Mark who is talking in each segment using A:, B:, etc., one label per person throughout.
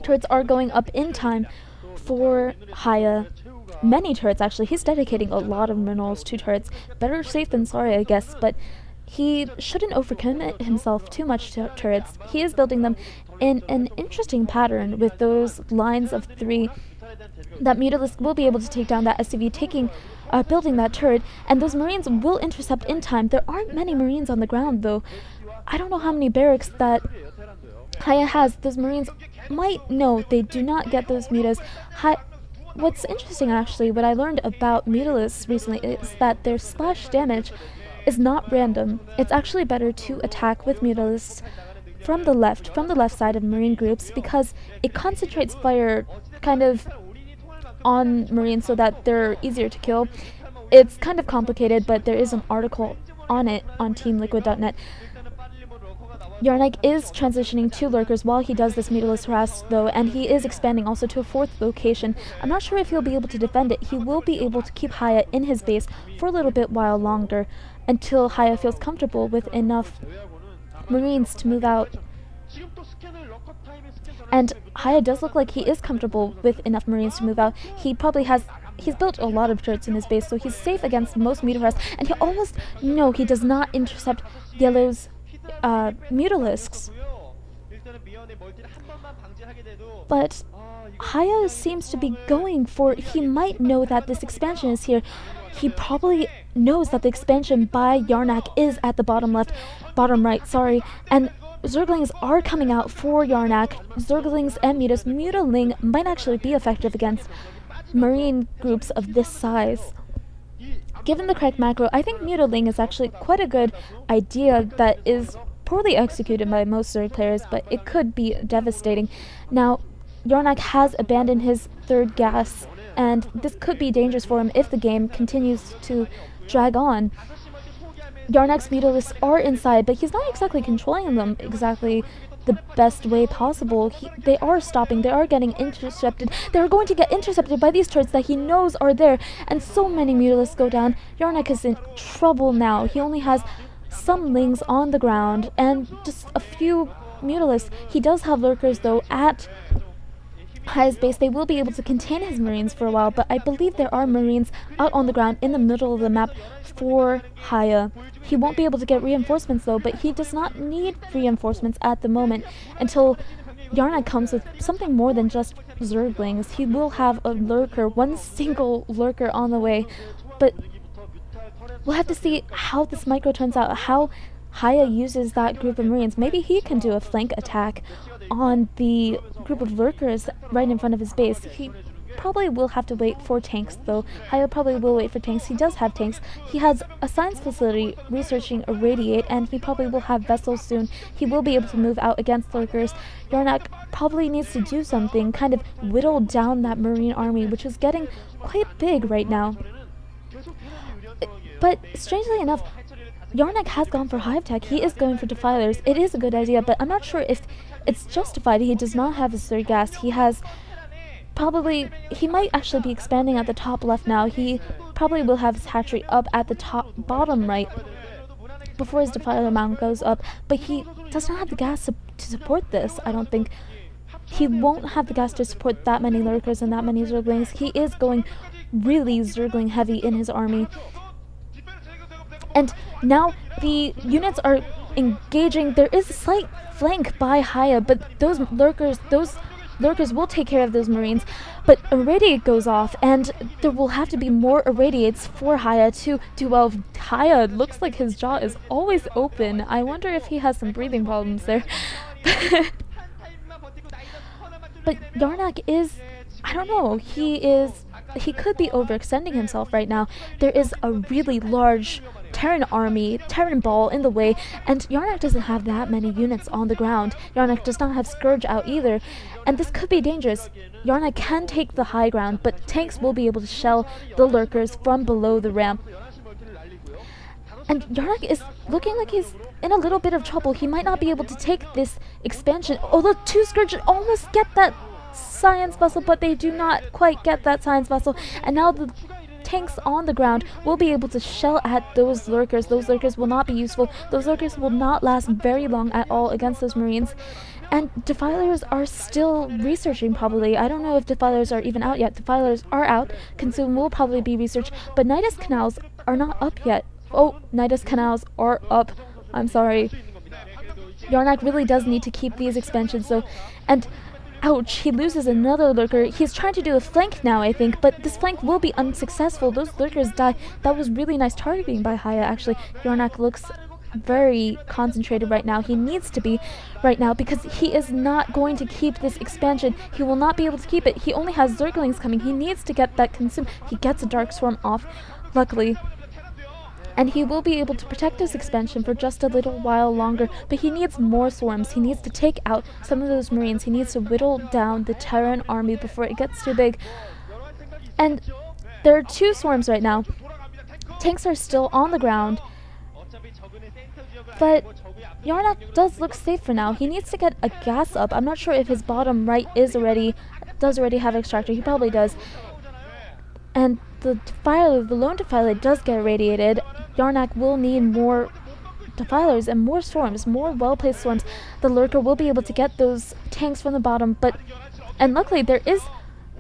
A: turrets are going up in time for HiyA. Many turrets, actually. He's dedicating a lot of minerals to turrets. Better safe than sorry, I guess, but he shouldn't overcommit himself too much to turrets. He is building them in an interesting pattern with those lines of 3 that Mutalisk will be able to take down that SCV, building that turret, and those Marines will intercept in time. There aren't many Marines on the ground, though. I don't know how many barracks that HiyA has. Those Marines might know they do not get those mutas. What's interesting, actually, what I learned about Mutalisks recently is that their splash damage is not random. It's actually better to attack with Mutalisks from the left side of Marine groups, because it concentrates fire kind of on Marines so that they're easier to kill. It's kind of complicated, but there is an article on it on teamliquid.net. Yarnc is transitioning to lurkers while he does this Mutalisk harass, though, and he is expanding also to a 4th location. I'm not sure if he'll be able to defend it. He will be able to keep HiyA in his base for a little bit while longer, until HiyA feels comfortable with enough Marines to move out. And HiyA does look like he is comfortable with enough Marines to move out. He's built a lot of turrets in his base, so he's safe against most Mutalisks, and he does not intercept Yellow's Mutalisks. But HiyA seems to be going for, he might know that this expansion is here. He probably knows that the expansion by Yarnc is at the bottom right, sorry, and Zerglings are coming out for Yarnc. Zerglings and Mutaling might actually be effective against Marine groups of this size. Given the correct macro, I think Mutaling is actually quite a good idea that is poorly executed by most Zerg players, but it could be devastating. Now, Yarnc has abandoned his 3rd gas, and this could be dangerous for him if the game continues to drag on. Yarnc's Mutalisks are inside, but he's not exactly controlling them exactly the best way possible. They are stopping, they are getting intercepted. They're going to get intercepted by these turrets that he knows are there, and so many Mutalisks go down. Yarnc is in trouble now. He only has some lings on the ground and just a few Mutalisks. He does have lurkers, though, at HiyA's base. They will be able to contain his Marines for a while, but I believe there are Marines out on the ground in the middle of the map for HiyA. He won't be able to get reinforcements, though, but he does not need reinforcements at the moment until Yarnc comes with something more than just Zerglings. He will have a lurker, one single lurker on the way, but we'll have to see how this micro turns out, how HiyA uses that group of Marines. Maybe he can do a flank attack on the group of lurkers right in front of his base. He probably will have to wait for tanks, though. HiyA probably will wait for tanks. He does have tanks. He has a science facility researching irradiate, and he probably will have vessels soon. He will be able to move out against lurkers. Yarnc probably needs to do something, kind of whittle down that Marine army, which is getting quite big right now. But strangely enough, Yarnc has gone for hive tech. He is going for defilers. It is a good idea, but I'm not sure if it's justified. He does not have his 3rd gas. He might actually be expanding at the top left now. He probably will have his hatchery up at the bottom right before his defiler mount goes up, but he does not have the gas to support this. I don't think he won't have the gas to support that many lurkers and that many Zerglings. He is going really Zergling heavy in his army. And now the units are engaging. There is a slight flank by HiyA, but those lurkers will take care of those Marines. But irradiate goes off, and there will have to be more irradiates for HiyA to do well. HiyA looks like his jaw is always open. I wonder if he has some breathing problems there. But Yarnc is, I don't know, he could be overextending himself right now. There is a really large Terran army, Terran ball in the way, and Yarnc doesn't have that many units on the ground. Yarnc does not have Scourge out either, and this could be dangerous. Yarnc can take the high ground, but tanks will be able to shell the lurkers from below the ramp. And Yarnc is looking like he's in a little bit of trouble. He might not be able to take this expansion. Oh, the 2 Scourge almost get that science vessel, but they do not quite get that science vessel. And now the tanks on the ground will be able to shell at those lurkers. Those lurkers will not be useful. Those lurkers will not last very long at all against those Marines. And Defilers are still researching, probably. I don't know if Defilers are even out yet. Defilers are out. Consume will probably be researched, but Nidus Canals are not up yet. Oh, Nidus Canals are up. I'm sorry. Yarnc really does need to keep these expansions, though. And ouch, he loses another lurker. He's trying to do a flank now, I think, but this flank will be unsuccessful. Those lurkers die. That was really nice targeting by HiyA, actually. Yarnc looks very concentrated right now. He needs to be right now because he is not going to keep this expansion. He will not be able to keep it. He only has Zerglings coming. He needs to get that consumed. He gets a Dark Swarm off, luckily. And he will be able to protect this expansion for just a little while longer, but he needs more swarms. He needs to take out some of those Marines. He needs to whittle down the Terran army before it gets too big. And there are 2 swarms right now. Tanks are still on the ground, but Yarnc does look safe for now. He needs to get a gas up. I'm not sure if his bottom right does already have extractor. He probably does. And the lone Defiler does get irradiated. Yarnc will need more Defilers and more swarms, more well-placed swarms. The Lurker will be able to get those tanks from the bottom, and luckily there is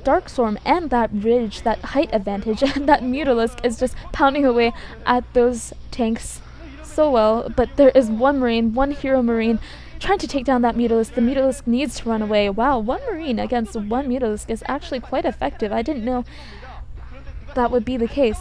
A: Dark Swarm and that ridge, that height advantage, and that Mutalisk is just pounding away at those tanks so well. But there is one hero Marine, trying to take down that Mutalisk. The Mutalisk needs to run away. Wow, 1 Marine against 1 Mutalisk is actually quite effective. I didn't know that would be the case.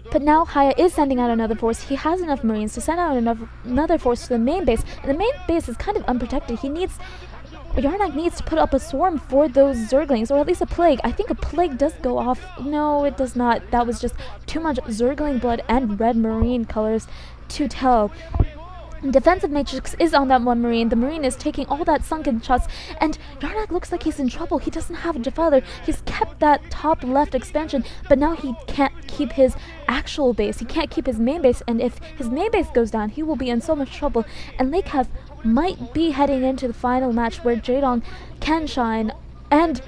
A: But now HiyA is sending out another force. He has enough Marines to send out another force to the main base. And the main base is kind of unprotected. Yarnc needs to put up a swarm for those Zerglings, or at least a plague. I think a plague does go off. No, it does not. That was just too much Zergling blood and red Marine colors to tell. Defensive matrix is on that 1 Marine. The Marine is taking all that sunken shots, and Yarnc looks like he's in trouble. He doesn't have a Defiler. He's kept that top left expansion, but now he can't keep his actual base. He can't keep his main base, and if his main base goes down, he will be in so much trouble. And Lecaf might be heading into the final match where Jaedong can shine, and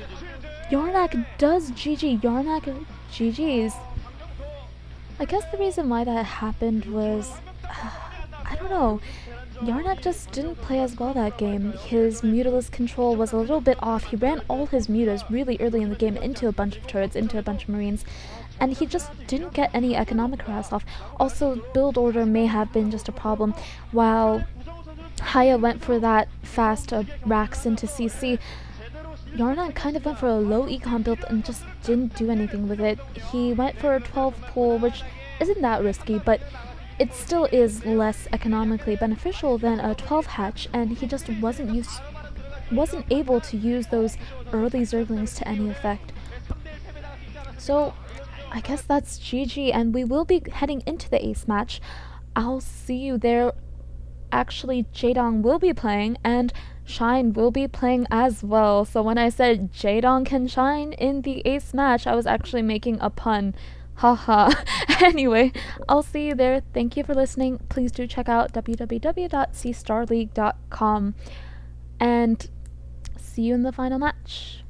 A: Yarnc does GG. Yarnc GG's. I guess the reason why that happened was I don't know. Yarnc just didn't play as well that game. His Mutalisk control was a little bit off. He ran all his Mutas really early in the game into a bunch of turrets, into a bunch of Marines, and he just didn't get any economic harass off. Also, build order may have been just a problem. While HiyA went for that fast racks into CC, Yarnc kind of went for a low econ build and just didn't do anything with it. He went for a 12 pull, which isn't that risky, but it still is less economically beneficial than a 12 hatch, and he just wasn't able to use those early Zerglings to any effect. So I guess that's GG, and we will be heading into the ace match. I'll see you there. Actually, Jaedong will be playing, and Shine will be playing as well. So when I said Jaedong can shine in the ace match, I was actually making a pun. Haha. Anyway, I'll see you there. Thank you for listening. Please do check out www.cstarleague.com, and see you in the final match.